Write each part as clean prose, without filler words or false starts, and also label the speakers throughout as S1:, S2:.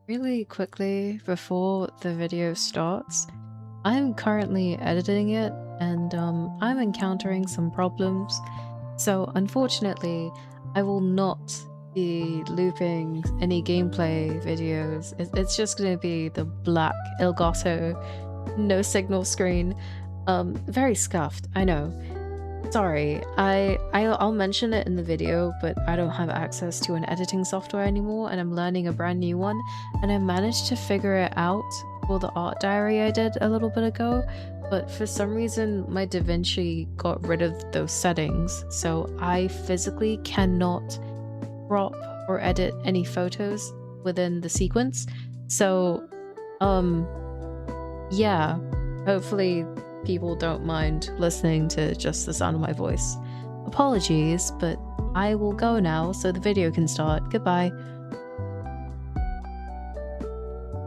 S1: Really quickly before the video starts, I'm currently editing it and I'm encountering some problems. So unfortunately, I will not be looping any gameplay videos. It's just going to be the black Elgato no signal screen. Very scuffed, I know. Sorry, I'll mention it in the video, but I don't have access to an editing software anymore, and I'm learning a brand new one, and I managed to figure it out for the art diary I did a little bit ago, but for some reason my DaVinci got rid of those settings, so I physically cannot crop or edit any photos within the sequence. So, yeah, hopefully people don't mind listening to just the sound of my voice. Apologies, but I will go now so the video can start. Goodbye.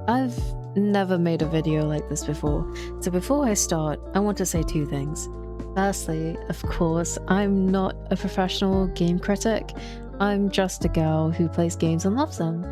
S1: I've never made a video like this before, so before I start, I want to say two things. Firstly, of course, I'm not a professional game critic. I'm just a girl who plays games and loves them.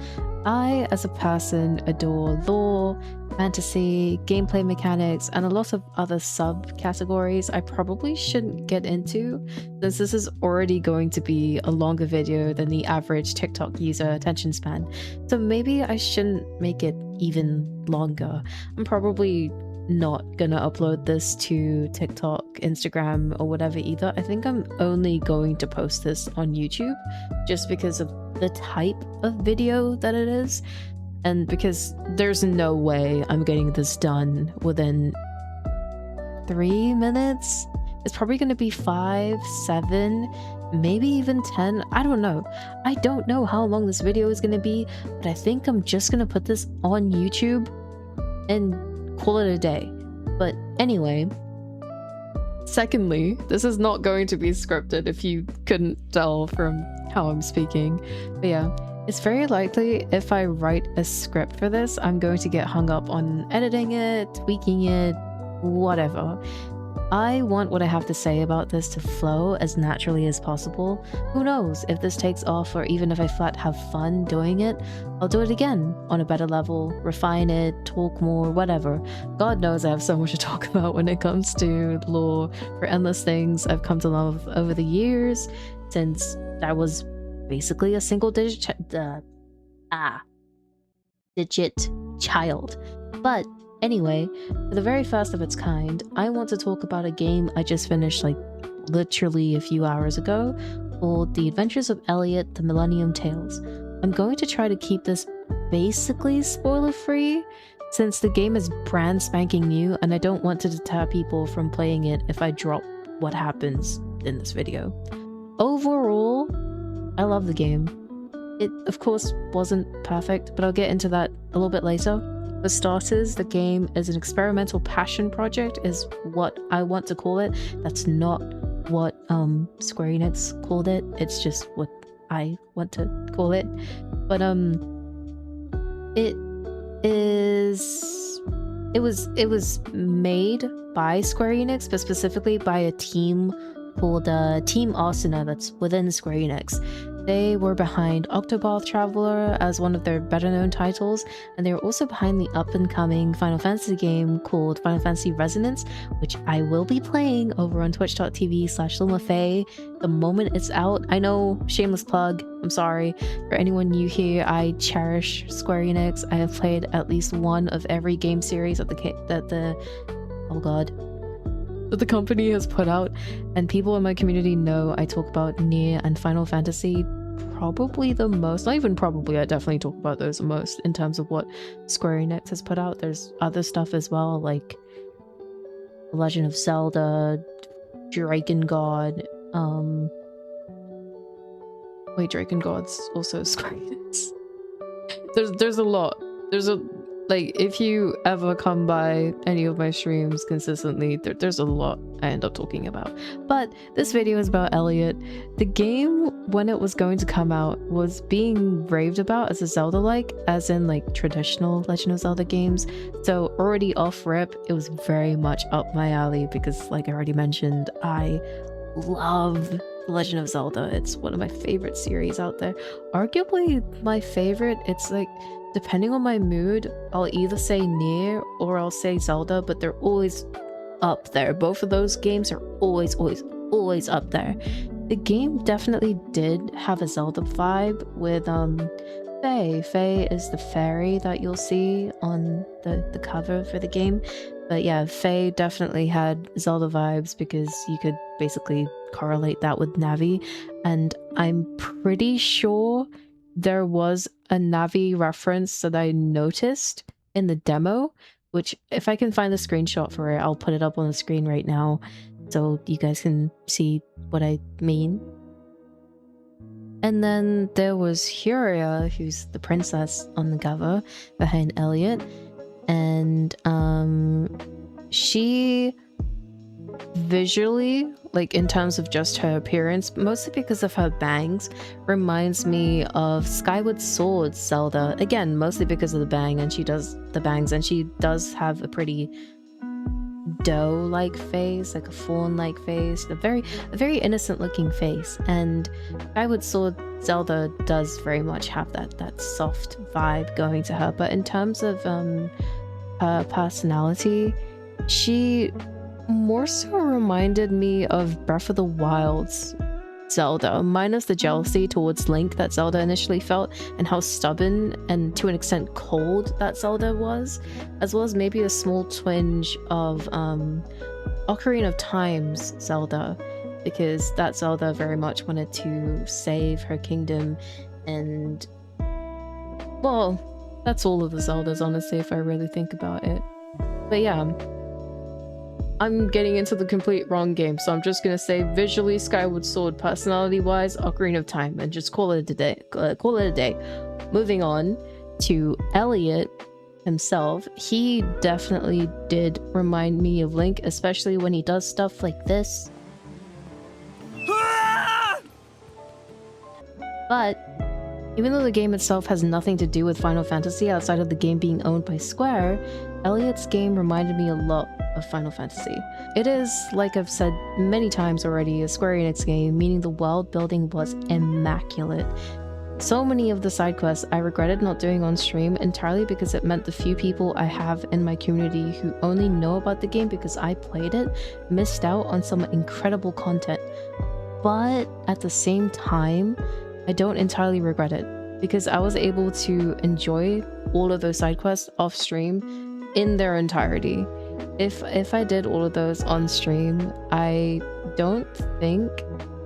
S1: I, as a person, adore lore, fantasy, gameplay mechanics, and a lot of other subcategories I probably shouldn't get into, since this is already going to be a longer video than the average TikTok user attention span. So maybe I shouldn't make it even longer. I'm probably not gonna upload this to TikTok, Instagram, or whatever either. I think I'm only going to post this on YouTube just because of the type of video that it is, and because there's no way I'm getting this done within 3 minutes. It's probably gonna be 5, 7, maybe even 10. I don't know. I don't know how long this video is gonna be, but I think I'm just gonna put this on YouTube and call it a day. But anyway, secondly, this is not going to be scripted if you couldn't tell from how I'm speaking. But yeah, it's very likely if I write a script for this, I'm going to get hung up on editing it, tweaking it, whatever. I want what I have to say about this to flow as naturally as possible. Who knows, if this takes off or even if I flat have fun doing it, I'll do it again on a better level, refine it, talk more, whatever. God knows I have so much to talk about when it comes to lore for endless things I've come to love over the years, since I was basically a single digit child. But anyway, for the very first of its kind, I want to talk about a game I just finished like literally a few hours ago called The Adventures of Elliot, the Millennium Tales. I'm going to try to keep this basically spoiler free since the game is brand spanking new and I don't want to deter people from playing it if I drop what happens in this video. Overall, I love the game. It of course wasn't perfect, but I'll get into that a little bit later. For starters, the game is an experimental passion project, is what I want to call it. That's not what Square Enix called it. It's just what I want to call it. But it was made by Square Enix, but specifically by a team called Team Asuna that's within Square Enix. They were behind Octopath Traveler as one of their better known titles, and they were also behind the up and coming Final Fantasy game called Final Fantasy Resonance, which I will be playing over on twitch.tv/LumaFaye the moment it's out. I know, shameless plug, I'm sorry. For anyone new here, I cherish Square Enix. I have played at least one of every game series that the company has put out, and people in my community know I talk about Nier and Final Fantasy probably the most. Not even probably, I definitely talk about those the most in terms of what Square Enix has put out. There's other stuff as well, like The Legend of Zelda, Drakengard. Wait, Drakengod's also Square Enix. There's a lot. Like, if you ever come by any of my streams consistently, there's a lot I end up talking about. But this video is about Elliot. The game, when it was going to come out, was being raved about as a Zelda-like, as in like traditional Legend of Zelda games. So already off rip, it was very much up my alley because, like I already mentioned, I love The Legend of Zelda. It's one of my favorite series out there. Arguably my favorite. It's like depending on my mood, I'll either say Nier or I'll say Zelda, but they're always up there. Both of those games are always up there. The game definitely did have a Zelda vibe with Faye. Faye is the fairy that you'll see on the cover for the game. But yeah, Faye definitely had Zelda vibes because you could basically correlate that with Navi. And I'm pretty sure there was a Navi reference that I noticed in the demo, which if I can find the screenshot for it, I'll put it up on the screen right now so you guys can see what I mean. And then there was Huria, who's the princess on the cover behind Elliot. And she visually, like in terms of just her appearance, mostly because of her bangs, reminds me of Skyward Sword Zelda. Again, mostly because of the bangs, and she does have a pretty doe-like face, like a fawn-like face, a very innocent looking face. And Skyward Sword Zelda does very much have that soft vibe going to her. But in terms of her personality, she more so reminded me of Breath of the Wild's Zelda, minus the jealousy towards Link that Zelda initially felt, and how stubborn and to an extent cold that Zelda was, as well as maybe a small twinge of Ocarina of Time's Zelda, because that Zelda very much wanted to save her kingdom. And well, that's all of the Zeldas, honestly, if I really think about it. But yeah, I'm getting into the complete wrong game, so I'm just gonna say visually Skyward Sword, personality-wise Ocarina of Time, and just call it a day. Moving on to Elliot himself, he definitely did remind me of Link, especially when he does stuff like this. But even though the game itself has nothing to do with Final Fantasy outside of the game being owned by Square, Elliot's game reminded me a lot of Final Fantasy. It is, like I've said many times already, a Square Enix game, meaning the world building was immaculate. So many of the side quests I regretted not doing on stream entirely because it meant the few people I have in my community who only know about the game because I played it missed out on some incredible content. But at the same time, I don't entirely regret it because I was able to enjoy all of those side quests off stream in their entirety. If I did all of those on stream, I don't think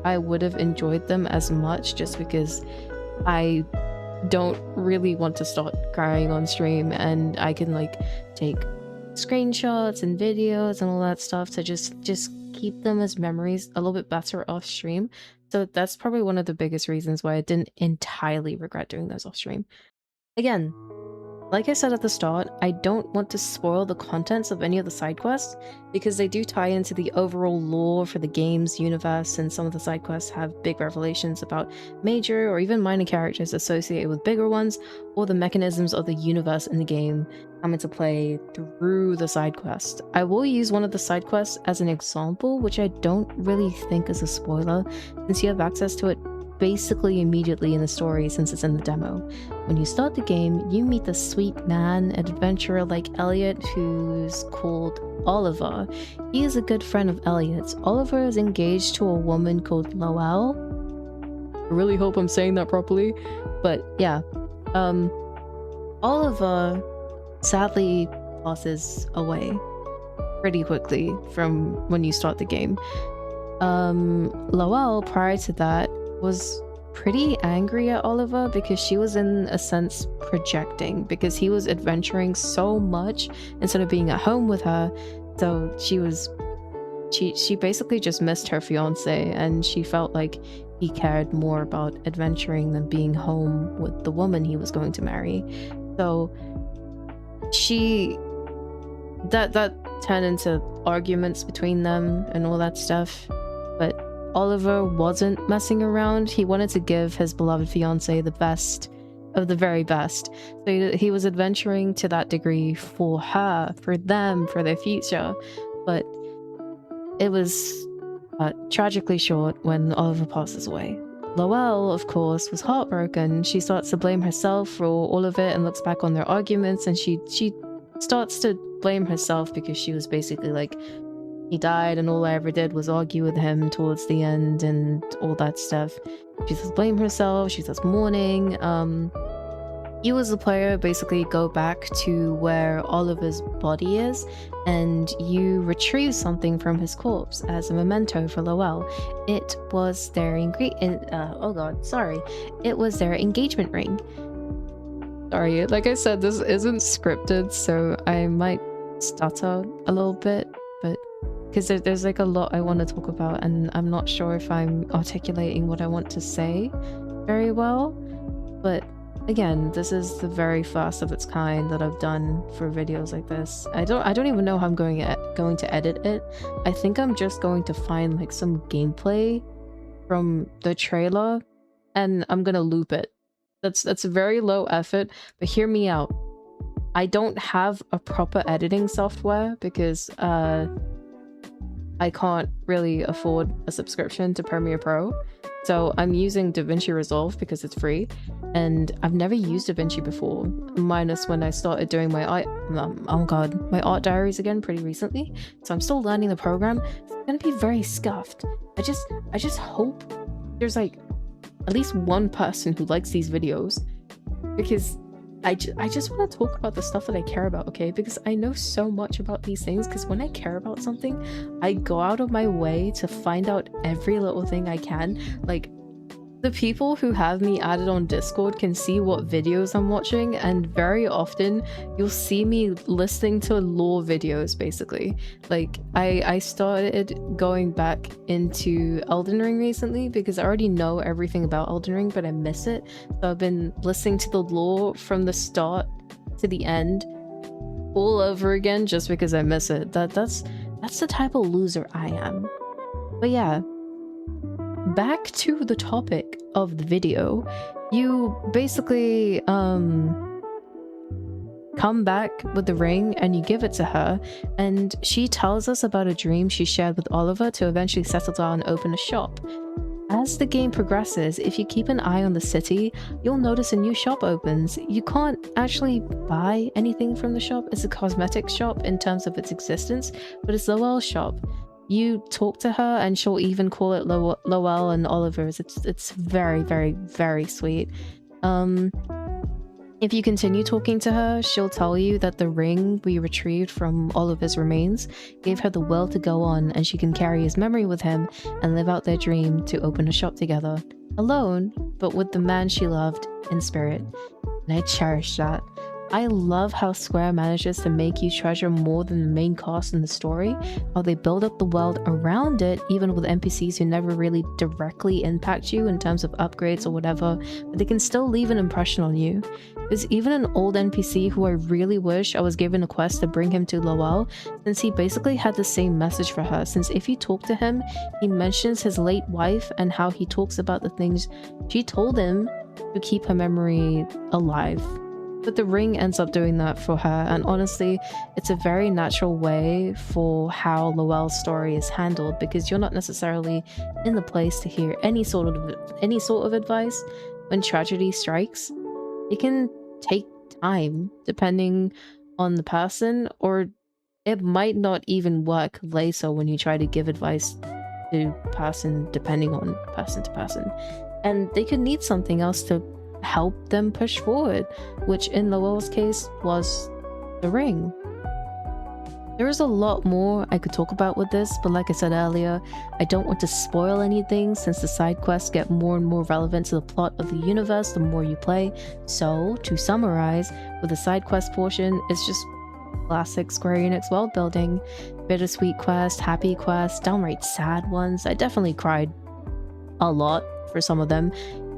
S1: I would have enjoyed them as much, just because I don't really want to start crying on stream, and I can like take screenshots and videos and all that stuff to just keep them as memories a little bit better off stream. So that's probably one of the biggest reasons why I didn't entirely regret doing those off stream. Again, like I said at the start, I don't want to spoil the contents of any of the side quests because they do tie into the overall lore for the game's universe, and some of the side quests have big revelations about major or even minor characters associated with bigger ones, or the mechanisms of the universe in the game come into play through the side quest. I will use one of the side quests as an example, which I don't really think is a spoiler since you have access to it basically immediately in the story since it's in the demo. When you start the game, you meet the sweet man, an adventurer like Elliot, who's called Oliver. He is a good friend of Elliot's. Oliver is engaged to a woman called Lowell. I really hope I'm saying that properly, but yeah. Oliver sadly passes away pretty quickly from when you start the game. Lowell, prior to that, was pretty angry at Oliver because she was in a sense projecting, because he was adventuring so much instead of being at home with her. So she basically just missed her fiance, and she felt like he cared more about adventuring than being home with the woman he was going to marry. So that turned into arguments between them and all that stuff. But Oliver wasn't messing around. He wanted to give his beloved fiancée the best of the very best. So he was adventuring to that degree for her, for them, for their future. But it was tragically short when Oliver passes away. Lowell, of course, was heartbroken. She starts to blame herself for all of it and looks back on their arguments, and she starts to blame herself because she was basically like, he died and all I ever did was argue with him towards the end and all that stuff. She starts to blame herself, she starts mourning. You as a player basically go back to where Oliver's body is and you retrieve something from his corpse as a memento for Lowell. It was their it was their engagement ring. Sorry, like I said, this isn't scripted, so I might stutter a little bit, but because there's like a lot I want to talk about and I'm not sure if I'm articulating what I want to say very well, but again, this is the very first of its kind that I've done for videos like this. I don't even know how I'm going to edit it. I think I'm just going to find like some gameplay from the trailer and I'm gonna loop it. That's very low effort, but hear me out. I don't have a proper editing software because I can't really afford a subscription to Premiere Pro. So I'm using DaVinci Resolve because it's free, and I've never used DaVinci before, minus when I started doing my my art diaries again pretty recently. So I'm still learning the program. It's gonna be very scuffed. I just hope there's like at least one person who likes these videos, because I just want to talk about the stuff that I care about, okay? Because I know so much about these things, because when I care about something, I go out of my way to find out every little thing I can. Like, the people who have me added on Discord can see what videos I'm watching, and very often you'll see me listening to lore videos, basically. Like, I started going back into Elden Ring recently because I already know everything about Elden Ring, but I miss it. So I've been listening to the lore from the start to the end all over again just because I miss it. That's the type of loser I am. But yeah, back to the topic of the video. You basically come back with the ring and you give it to her, and she tells us about a dream she shared with Oliver to eventually settle down and open a shop. As the game progresses, if you keep an eye on the city, you'll notice a new shop opens. You can't actually buy anything from the shop. It's a cosmetic shop in terms of its existence, but it's Lowell's shop. You talk to her and she'll even call it Lowell and Oliver's. It's very, very, very sweet. If you continue talking to her, she'll tell you that the ring we retrieved from Oliver's remains gave her the will to go on, and she can carry his memory with him and live out their dream to open a shop together. Alone, but with the man she loved in spirit. And I cherish that. I love how Square manages to make you treasure more than the main cast in the story, how they build up the world around it, even with NPCs who never really directly impact you in terms of upgrades or whatever, but they can still leave an impression on you. There's even an old NPC who I really wish I was given a quest to bring him to Lowell, since he basically had the same message for her, since if you talk to him, he mentions his late wife and how he talks about the things she told him to keep her memory alive. But the ring ends up doing that for her, and honestly, it's a very natural way for how Lowell's story is handled, because you're not necessarily in the place to hear any sort of advice when tragedy strikes. It can take time depending on the person, or it might not even work later when you try to give advice to person depending on person to person, and they could need something else to help them push forward, which in Lowell's case was the ring. There is a lot more I could talk about with this, but like I said earlier, I don't want to spoil anything since the side quests get more and more relevant to the plot of the universe the more you play. So, to summarize, with the side quest portion, it's just classic Square Enix world building. Bittersweet quests, happy quests, downright sad ones. I definitely cried a lot for some of them.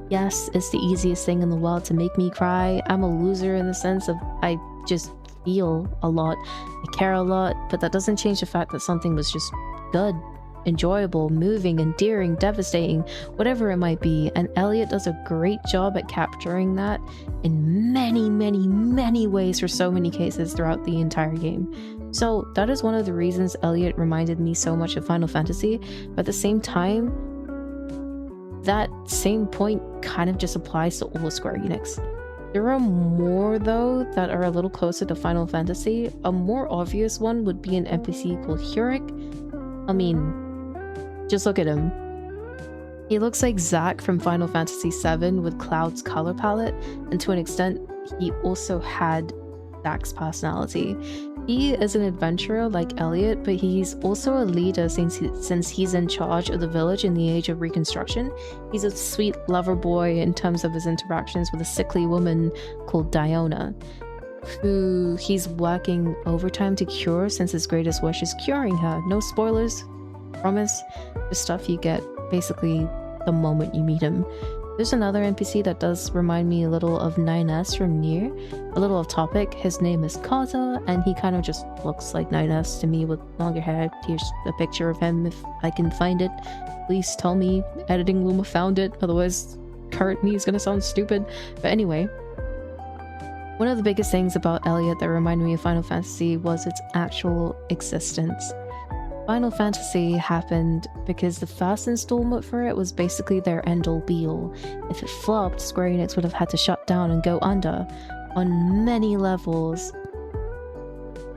S1: Yes, it's the easiest thing in the world to make me cry. I'm a loser in the sense of I just feel a lot, I care a lot, but that doesn't change the fact that something was just good, enjoyable, moving, endearing, devastating, whatever it might be. And Elliot does a great job at capturing that in many, many, many ways for so many cases throughout the entire game. So that is one of the reasons Elliot reminded me so much of Final Fantasy, but at the same time, that same point kind of just applies to all of Square Enix. There are more, though, that are a little closer to Final Fantasy. A more obvious one would be an NPC called Hurik. I mean, just look at him. He looks like Zack from Final Fantasy VII with Cloud's color palette, and to an extent, he also had Zack's personality. He is an adventurer like Elliot, but he's also a leader since he's in charge of the village in the Age of Reconstruction. He's a sweet lover boy in terms of his interactions with a sickly woman called Diona, who he's working overtime to cure since his greatest wish is curing her. No spoilers, promise. The stuff you get basically the moment you meet him. There's another NPC that does remind me a little of 9S from Nier. A little off topic, his name is Kaza, and he kind of just looks like 9S to me with longer hair. Here's a picture of him if I can find it. Please tell me Editing Luma found it, otherwise current me is gonna sound stupid. But anyway, one of the biggest things about Elliot that reminded me of Final Fantasy was its actual existence. Final Fantasy happened because the first installment for it was basically their end-all be-all. If it flopped, Square Enix would have had to shut down and go under. On many levels,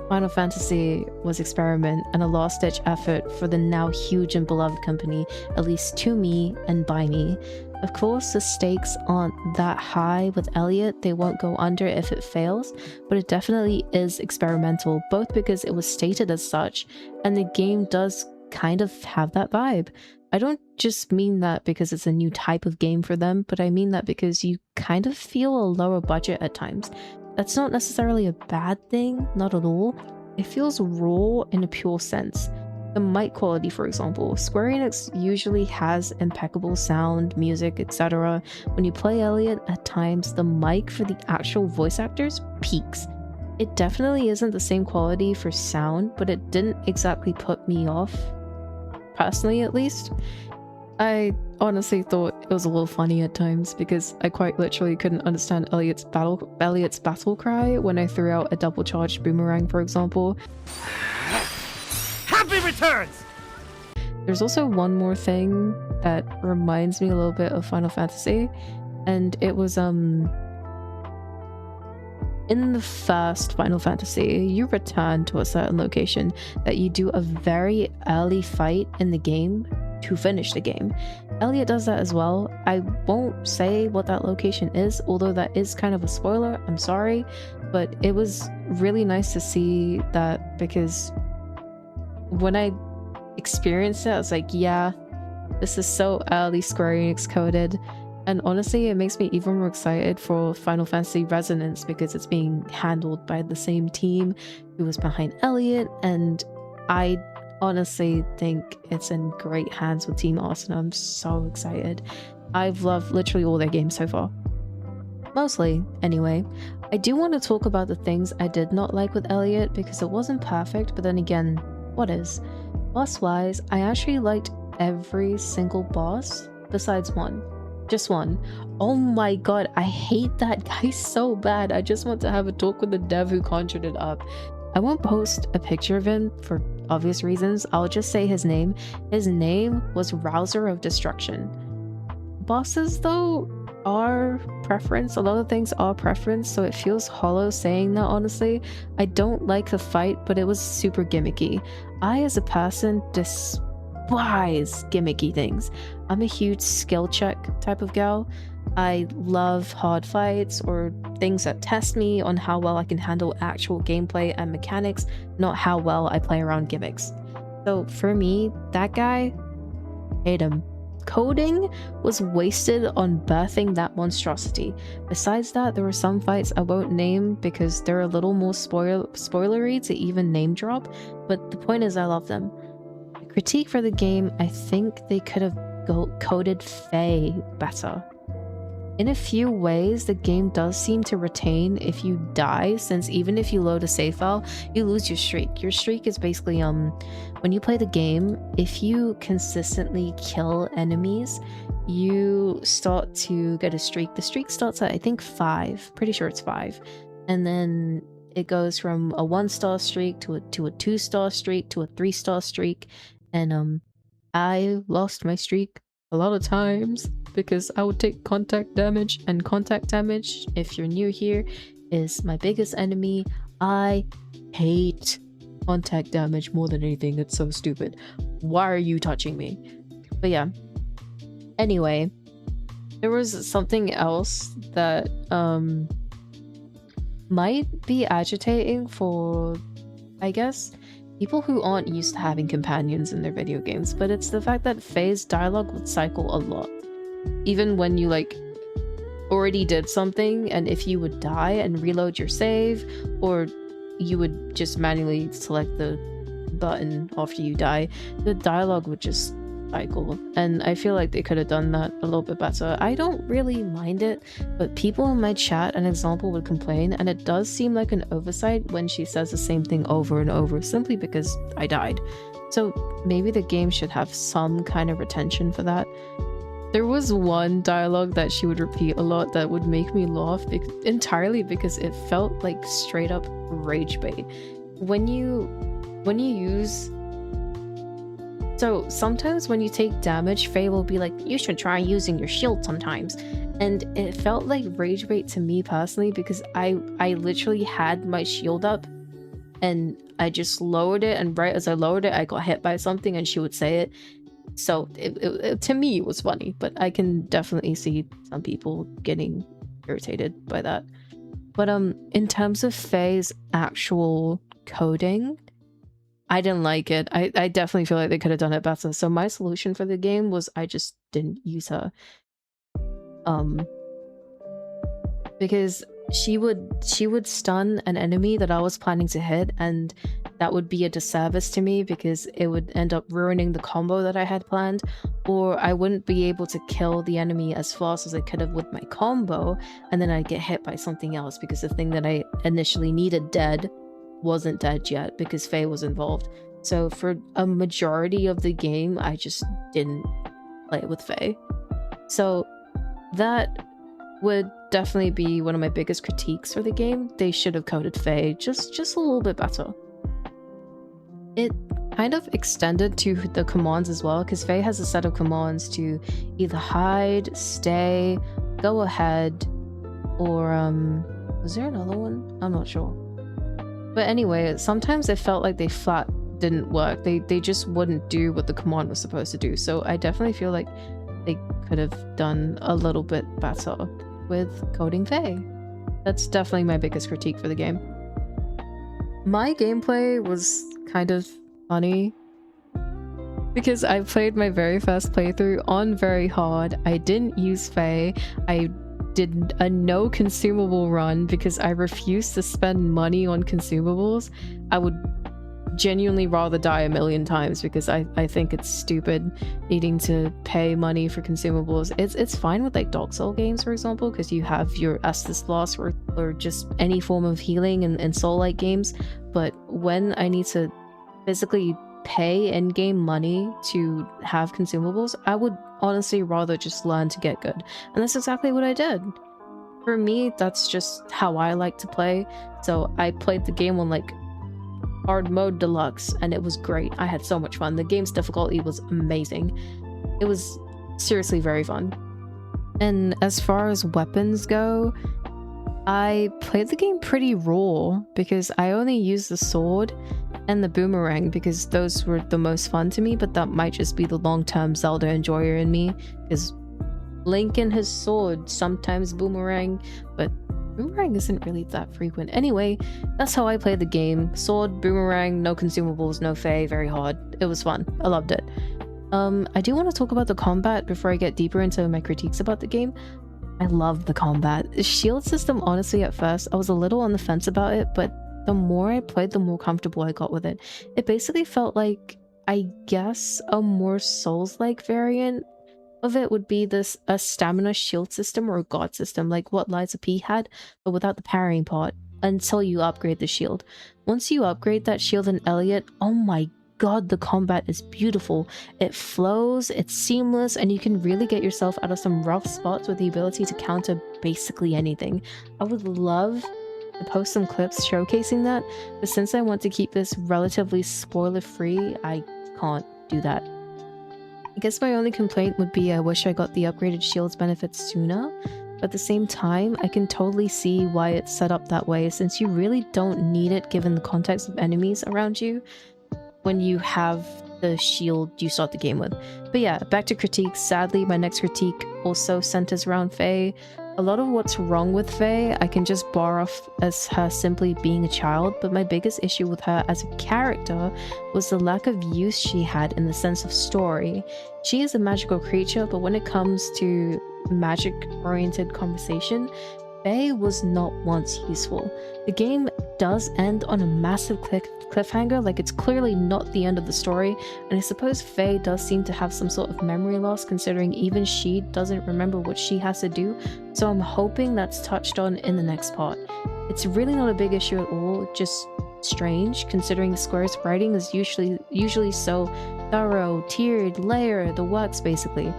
S1: Final Fantasy was experiment and a last-ditch effort for the now huge and beloved company, at least to me and by me. Of course, the stakes aren't that high with Elliot, they won't go under if it fails, but it definitely is experimental, both because it was stated as such, and the game does kind of have that vibe. I don't just mean that because it's a new type of game for them, but I mean that because you kind of feel a lower budget at times. That's not necessarily a bad thing, not at all. It feels raw in a pure sense. The mic quality, for example. Square Enix usually has impeccable sound, music, etc. When you play Elliot, at times the mic for the actual voice actors peaks. It definitely isn't the same quality for sound, but it didn't exactly put me off. Personally, at least. I honestly thought it was a little funny at times because I quite literally couldn't understand Elliot's battle cry when I threw out a double charged boomerang, for example.
S2: Happy returns!
S1: There's also one more thing that reminds me a little bit of Final Fantasy, and it was in the first Final Fantasy, you return to a certain location that you do a very early fight in the game to finish the game. Elliot does that as well. I won't say what that location is, although that is kind of a spoiler, I'm sorry, but it was really nice to see that because when I experienced it, I was like, yeah, this is so early Square Enix coded. And honestly, it makes me even more excited for Final Fantasy Resonance because it's being handled by the same team who was behind Elliot, and I honestly think it's in great hands with Team Austin. I'm so excited. I've loved literally all their games so far. Mostly, anyway. I do want to talk about the things I did not like with Elliot because it wasn't perfect, but then again, what is? Boss-wise, I actually liked every single boss besides one. Just one. Oh my god, I hate that guy so bad. I just want to have a talk with the dev who conjured it up. I won't post a picture of him for obvious reasons. I'll just say his name. His name was Rouser of Destruction. Bosses, though, are preference. A lot of things are preference, so it feels hollow saying that, honestly. I don't like the fight, but it was super gimmicky. I, as a person, despise gimmicky things. I'm a huge skill check type of gal. I love hard fights or things that test me on how well I can handle actual gameplay and mechanics, not how well I play around gimmicks. So for me, that guy, hate him. Coding was wasted on birthing that monstrosity. Besides that, there were some fights I won't name because they're a little more spoilery to even name drop, but the point is I love them. The critique for the game, I think they could have coded Faye better. In a few ways, the game does seem to retain if you die, since even if you load a save file, you lose your streak. Your streak is basically, when you play the game, if you consistently kill enemies, you start to get a streak. The streak starts at, I think, 5. Pretty sure it's 5. And then it goes from a 1-star streak to a 2-star streak to a 3-star streak. And I lost my streak a lot of times because I would take contact damage, and contact damage, if you're new here, is my biggest enemy. I hate contact damage more than anything. It's so stupid. Why are you touching me? But yeah. Anyway, there was something else that might be agitating for, I guess, people who aren't used to having companions in their video games, but it's the fact that Faye's dialogue would cycle a lot. Even when you like already did something, and if you would die and reload your save, or you would just manually select the button after you die, the dialogue would just cycle, and I feel like they could have done that a little bit better. I don't really mind it, but people in my chat, an example, would complain, and it does seem like an oversight when she says the same thing over and over simply because I died. So maybe the game should have some kind of retention for that. There was one dialogue that she would repeat a lot that would make me laugh entirely because it felt like straight up rage bait. When you use... So sometimes when you take damage, Faye will be like, you should try using your shield sometimes. And it felt like rage bait to me personally because I literally had my shield up and I just lowered it, and right as I lowered it, I got hit by something and she would say it. So it to me, it was funny, but I can definitely see some people getting irritated by that. But in terms of Faye's actual coding, I didn't like it. I definitely feel like they could have done it better. So my solution for the game was I just didn't use her. Because she would stun an enemy that I was planning to hit, and that would be a disservice to me because it would end up ruining the combo that I had planned, or I wouldn't be able to kill the enemy as fast as I could have with my combo, and then I'd get hit by something else because the thing that I initially needed dead wasn't dead yet because Faye was involved. So for a majority of the game, I just didn't play with Faye. So that would definitely be one of my biggest critiques for the game. They should have coded Faye just a little bit better. It kind of extended to the commands as well, because Faye has a set of commands to either hide, stay, go ahead, or was there another one? I'm not sure. But anyway, sometimes it felt like they flat didn't work. They just wouldn't do what the command was supposed to do. So I definitely feel like they could have done a little bit better with coding Faye. That's definitely my biggest critique for the game. My gameplay was kind of funny because I played my very first playthrough on very hard. I didn't use Faye. I did a no consumable run because I refused to spend money on consumables. I would genuinely rather die a million times because I think it's stupid needing to pay money for consumables. It's fine with like Dark Souls games, for example, because you have your Estus loss or just any form of healing in Soul-like games. But when I need to physically pay in-game money to have consumables, I would honestly rather just learn to get good. And that's exactly what I did. For me, that's just how I like to play. So I played the game on like hard mode deluxe, and it was great. I had so much fun. The game's difficulty was amazing. It was seriously very fun. And as far as weapons go, I played the game pretty raw because I only used the sword and the boomerang because those were the most fun to me, but that might just be the long-term Zelda enjoyer in me because Link and his sword, sometimes boomerang, but boomerang isn't really that frequent. Anyway, that's how I played the game. Sword, boomerang, no consumables, no Faye, very hard. It was fun. I loved it. I do want to talk about the combat before I get deeper into my critiques about the game. I love the combat. The shield system, honestly, at first, I was a little on the fence about it, but the more I played, the more comfortable I got with it. It basically felt like, I guess, a more Souls-like variant of it would be a stamina shield system or a god system, like what Liza P had, but without the parrying part, until you upgrade the shield. Once you upgrade that shield in Elliot, oh my god, the combat is beautiful. It flows, it's seamless, and you can really get yourself out of some rough spots with the ability to counter basically anything. I would love to post some clips showcasing that, but since I want to keep this relatively spoiler-free, I can't do that. I guess my only complaint would be I wish I got the upgraded shields benefits sooner. But at the same time, I can totally see why it's set up that way, since you really don't need it given the context of enemies around you when you have the shield you start the game with. But yeah, back to critiques. Sadly, my next critique also centers around Faye. A lot of what's wrong with Faye I can just bar off as her simply being a child, but my biggest issue with her as a character was the lack of use she had in the sense of story. She is a magical creature, but when it comes to magic-oriented conversation, Faye was not once useful. The game does end on a massive cliffhanger, like it's clearly not the end of the story, and I suppose Faye does seem to have some sort of memory loss considering even she doesn't remember what she has to do, so I'm hoping that's touched on in the next part. It's really not a big issue at all, just strange considering Square's writing is usually so thorough, tiered, layered, the works basically.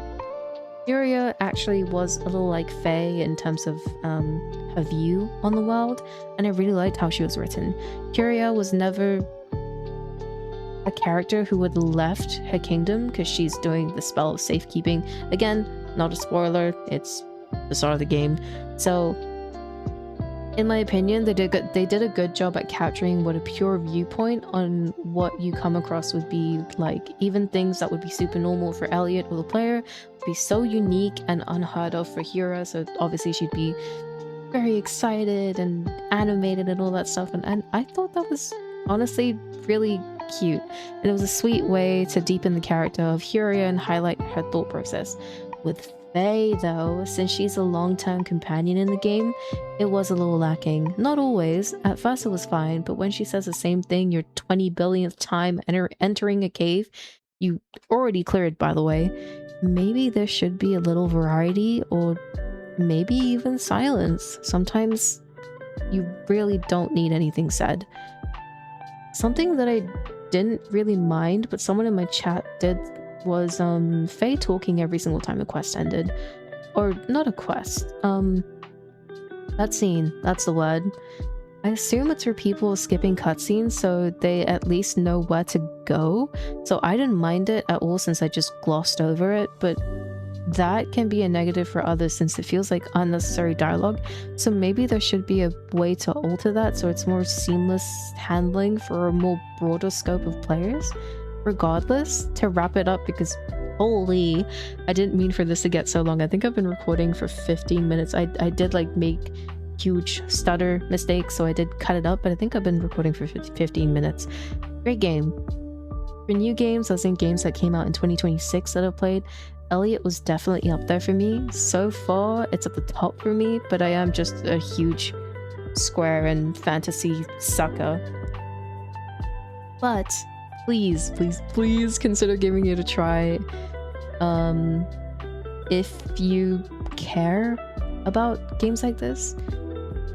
S1: Furia actually was a little like Faye in terms of her view on the world, and I really liked how she was written. Furia was never a character who would left her kingdom because she's doing the spell of safekeeping. Again, not a spoiler, it's the start of the game. So in my opinion, they did a good job at capturing what a pure viewpoint on what you come across would be like. Even things that would be super normal for Elliot or the player would be so unique and unheard of for Hira, so obviously she'd be very excited and animated and all that stuff, and I thought that was honestly really cute, and it was a sweet way to deepen the character of Huria and highlight her thought process. With Faye though, since she's a long-term companion in the game, it was a little lacking. Not always. At first it was fine, but when she says the same thing your 20 billionth time entering a cave you already cleared, by the way, maybe there should be a little variety, or maybe even silence. Sometimes you really don't need anything said. Something that I didn't really mind, but someone in my chat did, was Faye talking every single time a quest ended. Or not a quest, that scene, that's the word. I assume it's for people skipping cutscenes so they at least know where to go, so I didn't mind it at all since I just glossed over it, but that can be a negative for others since it feels like unnecessary dialogue, so maybe there should be a way to alter that so it's more seamless handling for a more broader scope of players. Regardless, to wrap it up, because holy, I didn't mean for this to get so long. I think I've been recording for 15 minutes. I did like make huge stutter mistakes, so I did cut it up, but I think I've been recording for 15 minutes. Great game. For new games, as in games that came out in 2026 that I've played, Elliot was definitely up there for me. So far, it's at the top for me, but I am just a huge Square and fantasy sucker. But please, please, please consider giving it a try. If you care about games like this,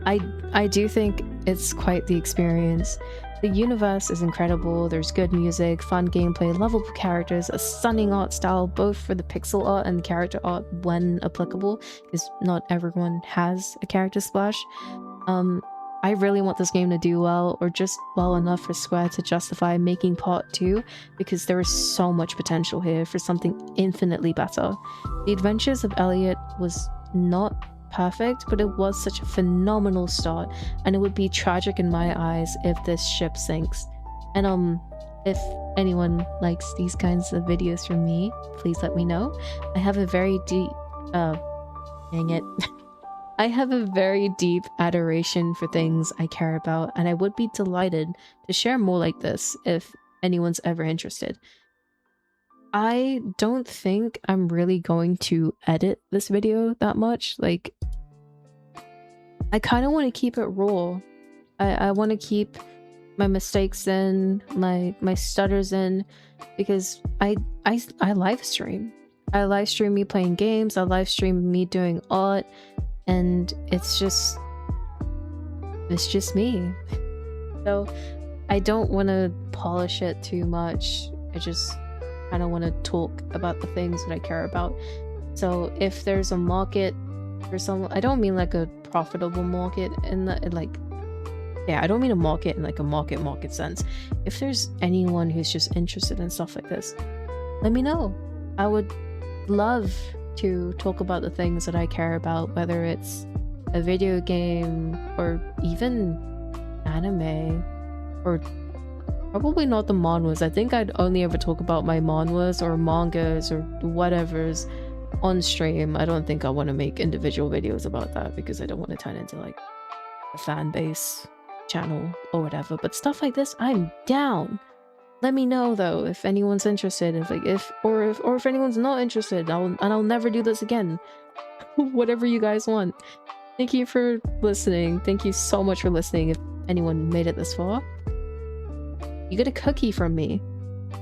S1: I do think it's quite the experience. The universe is incredible, there's good music, fun gameplay, lovable characters, a stunning art style, both for the pixel art and the character art when applicable, because not everyone has a character splash. I really want this game to do well, or just well enough for Square to justify making part 2, because there is so much potential here for something infinitely better. The Adventures of Elliot was not perfect, but it was such a phenomenal start, and it would be tragic in my eyes if this ship sinks. And if anyone likes these kinds of videos from me, please let me know. I have a very deep dang it. I have a very deep adoration for things I care about, and I would be delighted to share more like this if anyone's ever interested. I don't think I'm really going to edit this video that much. Like, I kind of want to keep it raw. I want to keep my mistakes in, my stutters in, because I live stream. I live stream me playing games, I live stream me doing art, and it's just me. So I don't want to polish it too much. I just kind of want to talk about the things that I care about. So if there's a market for some, I don't mean like a profitable market in the like, yeah, I don't mean a market in like a market sense. If there's anyone who's just interested in stuff like this, let me know. I would love to talk about the things that I care about, whether it's a video game or even anime, or probably not the manhwas. I think I'd only ever talk about my manhwas or mangas or whatever's on stream. I don't think I want to make individual videos about that because I don't want to turn into like a fan base channel or whatever. But stuff like this, I'm down. Let me know though if anyone's interested, if anyone's not interested. I'll never do this again. Whatever you guys want. Thank you for listening. Thank you so much for listening. If anyone made it this far, you get a cookie from me.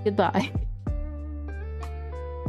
S1: Goodbye.